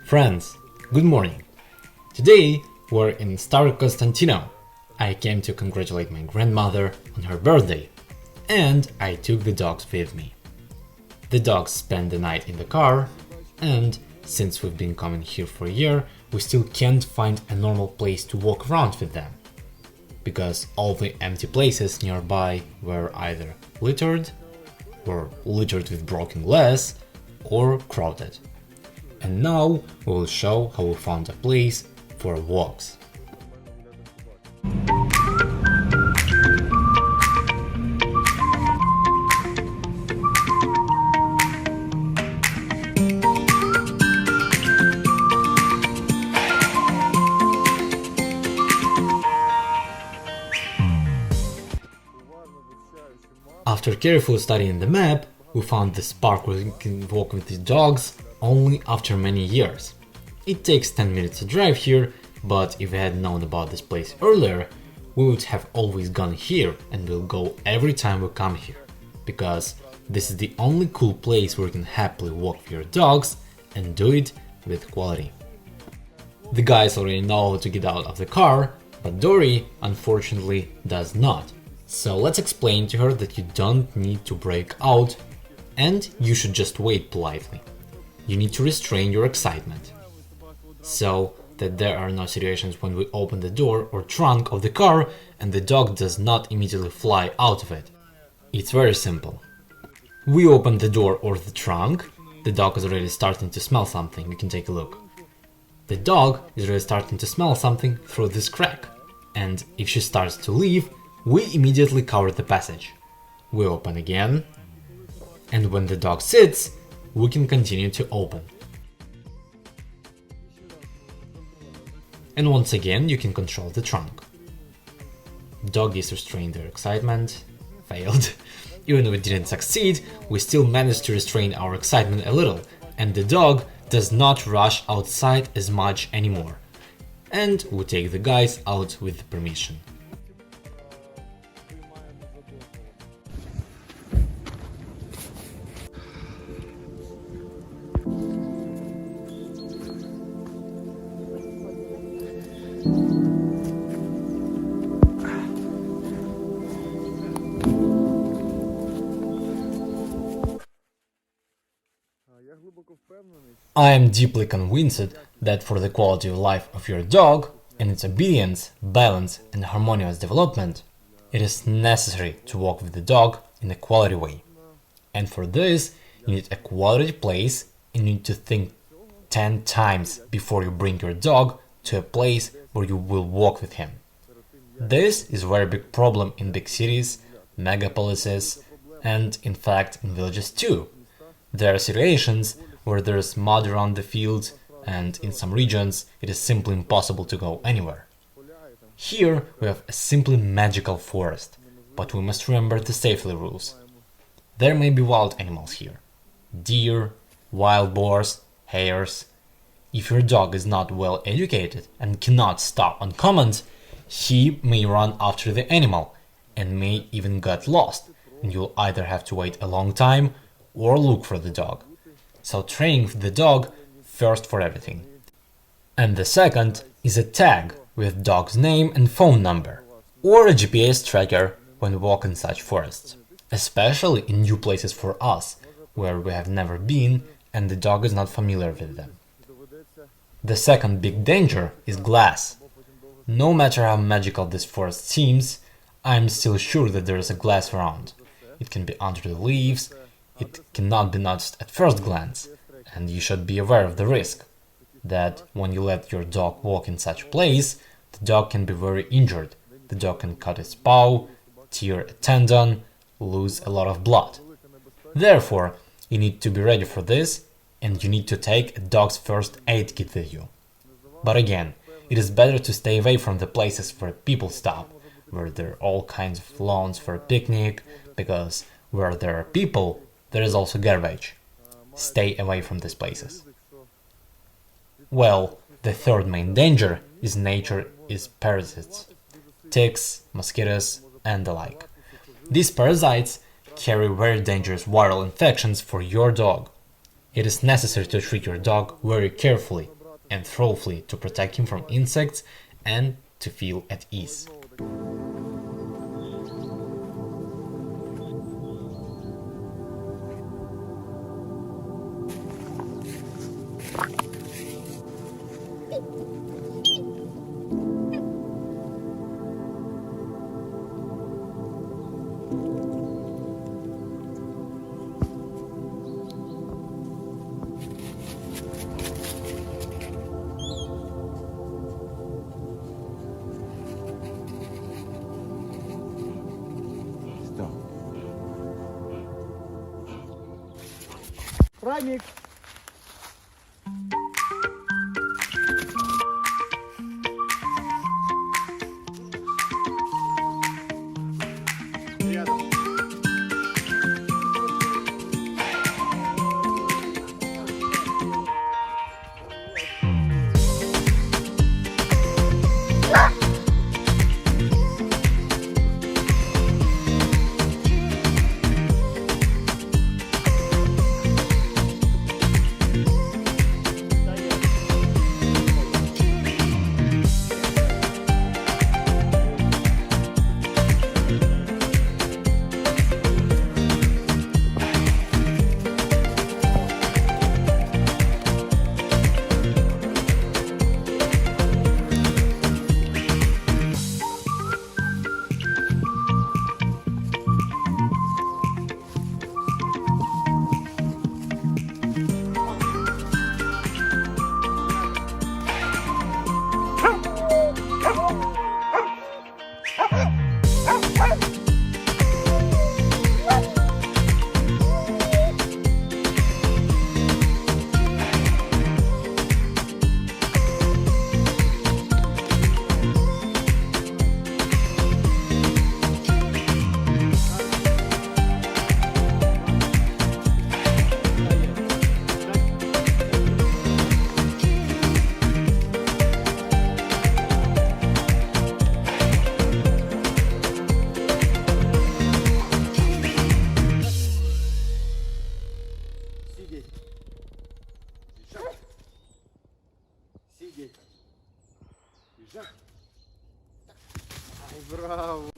Friends, good morning. Today we're in Starokostyantinov. I came to congratulate my grandmother on her birthday, and I took the dogs with me. The dogs spent the night in the car, and since we've been coming here for a year, we still can't find a normal place to walk around with them, because all the empty places nearby were either littered, or littered with broken glass, or crowded. And now we will show how we found a place for walks. After carefully studying the map, we found this park where we can walk with the dogs only after many years. It takes 10 minutes to drive here, but if we had known about this place earlier, we would have always gone here and we'll go every time we come here, because this is the only cool place where you can happily walk with your dogs and do it with quality. The guys already know how to get out of the car, but Dory unfortunately does not. So let's explain to her that you don't need to break out and you should just wait politely. You need to restrain your excitement, so that there are no situations when we open the door or trunk of the car and the dog does not immediately fly out of it. It's very simple. We open the door or the trunk, the dog is already starting to smell something, you can take a look. The dog is already starting to smell something through this crack, and if she starts to leave, we immediately cover the passage. We open again, and when the dog sits, we can continue to open. And once again, you can control the trunk. Doggies restrained their excitement, failed. Even if we didn't succeed, we still managed to restrain our excitement a little, and the dog does not rush outside as much anymore. And we take the guys out with permission. I am deeply convinced that for the quality of life of your dog and its obedience, balance and harmonious development, it is necessary to walk with the dog in a quality way. And for this, you need a quality place and you need to think 10 times before you bring your dog to a place where you will walk with him. This is a very big problem in big cities, megapolises, and in fact in villages too. There are situations where there is mud around the fields and in some regions it is simply impossible to go anywhere. Here we have a simply magical forest, but we must remember the safety rules. There may be wild animals here. Deer, wild boars, hares. If your dog is not well educated and cannot stop on command, he may run after the animal and may even get lost, and you'll either have to wait a long time or look for the dog. So training the dog first for everything. And the second is a tag with dog's name and phone number, or a GPS tracker when we walk in such forests, especially in new places for us, where we have never been and the dog is not familiar with them. The second big danger is glass. No matter how magical this forest seems, I am still sure that there is a glass around. It can be under the leaves, it cannot be noticed at first glance, and you should be aware of the risk that when you let your dog walk in such a place, the dog can be very injured. The dog can cut its paw, tear a tendon, lose a lot of blood. Therefore, you need to be ready for this, and you need to take a dog's first aid kit with you. But again, it is better to stay away from the places where people stop, where there are all kinds of lawns for a picnic, because where there are people, there is also garbage. Stay away from these places. Well, the third main danger is parasites, ticks, mosquitoes and the like. These parasites carry very dangerous viral infections for your dog. It is necessary to treat your dog very carefully and throw flea to protect him from insects and to feel at ease. Рамик. Рядом. Сидеть. Лежать. Сидеть. Лежать. Ай, браво.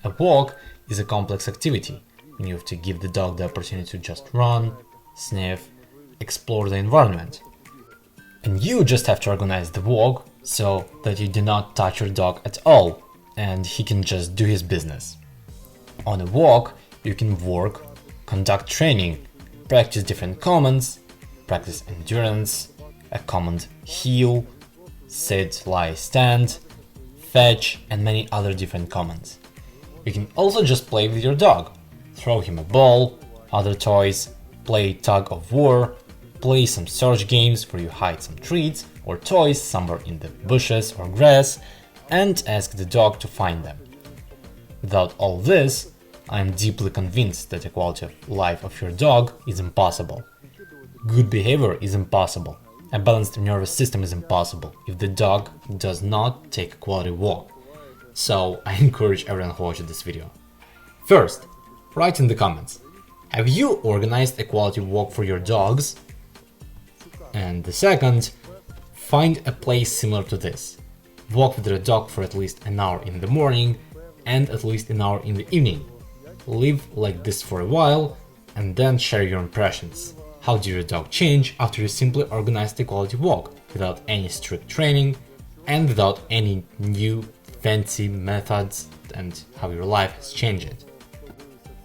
A walk is a complex activity, and you have to give the dog the opportunity to just run, sniff, explore the environment. And you just have to organize the walk so that you do not touch your dog at all, and he can just do his business. On a walk, you can work, conduct training, practice different commands, practice endurance, a command heel, sit, lie, stand, fetch, and many other different commands. You can also just play with your dog, throw him a ball, other toys, play tug of war, play some search games where you hide some treats or toys somewhere in the bushes or grass, and ask the dog to find them. Without all this, I am deeply convinced that the quality of life of your dog is impossible. Good behavior is impossible. A balanced nervous system is impossible if the dog does not take a quality walk. So I encourage everyone who watches this video. First, write in the comments, Have you organized a quality walk for your dogs? And the second, find a place similar to this. Walk with your dog for at least an hour in the morning and at least an hour in the evening. Live like this for a while and then share your impressions. How did your dog change after you simply organized a quality walk without any strict training and without any new fancy methods, and how your life has changed?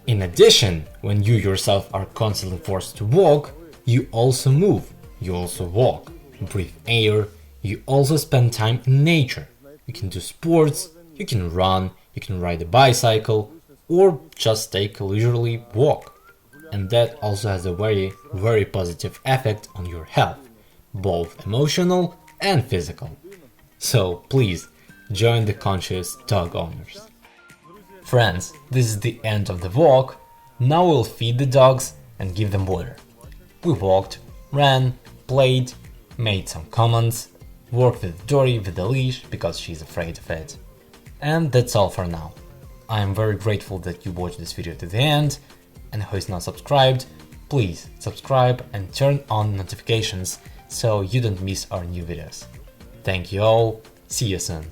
In addition, when you yourself are constantly forced to walk, you also move, you also walk, breathe air, you also spend time in nature. You can do sports, you can run, you can ride a bicycle, or just take a leisurely walk. And that also has a very, very positive effect on your health, both emotional and physical. So please, join the conscious dog owners. Friends, this is the end of the walk. Now we'll feed the dogs and give them water. We walked, ran, played, made some comments, worked with Dory with the leash because she's afraid of it. And that's all for now. I am very grateful that you watched this video to the end, and who is not subscribed, please subscribe and turn on notifications so you don't miss our new videos. Thank you all, see you soon.